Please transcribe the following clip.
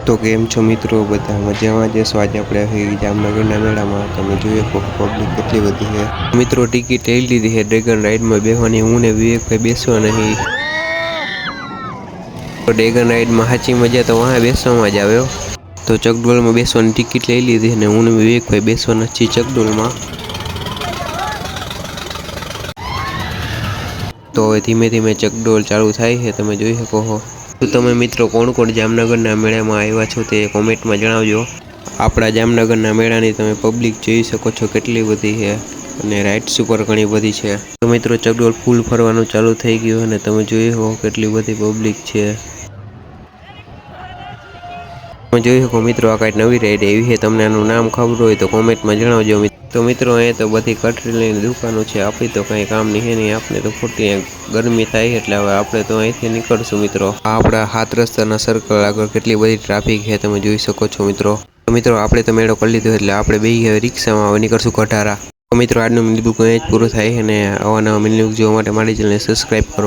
તો કેમ છો મિત્રો, બધા મજામાં જશો। આજે આપણે જામનગરના મેળામાં તમે જોઈએ પબ્લિક કેટલી બધી છે। મિત્રો ટિકિટ લઈ લીધી છે ડ્રેગન રાઇડમાં બેસવાની। હું ને વિવેકભાઈ બેસવા નહીં। તો ડ્રેગન રાઇડમાં સાચી મજા તો વहाँ બેસવામાં જ આવ્યો। તો ચકડોળમાં બેસવાની ટિકિટ લઈ લીધી અને હું ને વિવેકભાઈ બેસવાના છીએ ચકડોળમાં। તો હવે ધીમે ધીમે ચકડોળ ચાલુ થાય છે, તમે જોઈ શકો છો। તો તમે મિત્રો કોણ કોણ જામનગરના મેળામાં આવ્યા છો તે કોમેન્ટમાં જણાવજો। આપણા જામનગરના મેળાની તમે પબ્લિક જોઈ શકો છો કેટલી બધી છે અને રાઇડ્સ ઉપર ઘણી બધી છે। તો મિત્રો ચકડોળ ફૂલ ફરવાનું ચાલુ થઈ ગયું અને તમે જોઈ શકો કેટલી બધી પબ્લિક છે। તમે જોઈ શકો મિત્રો આ કાંઈક નવી રાઈડ એવી છે, તમને આનું નામ ખબર હોય તો કોમેન્ટમાં જણાવજો। તો મિત્રો અહીંયા તો બધી કટરીની દુકાનો છે, આપણી તો કંઈ કામની છે નહીં। આપણે તો ખોટી ગરમી થાય એટલે હવે આપણે તો અહીંથી નીકળશું મિત્રો। આપણા 7 રસ્તાના સર્કલ આગળ કેટલી બધી ટ્રાફિક છે તમે જોઈ શકો છો મિત્રો। તો મિત્રો આપણે તો મેળો કરી લીધો એટલે આપણે બે રિક્ષામાં હવે નીકળશું કઢારા। તો મિત્રો આજનું મિની બુક અહીં જ પૂરું થાય છે અને આવા નવા મિની બુક જોવા માટે મારી ચેનલને સબસ્ક્રાઈબ કરો।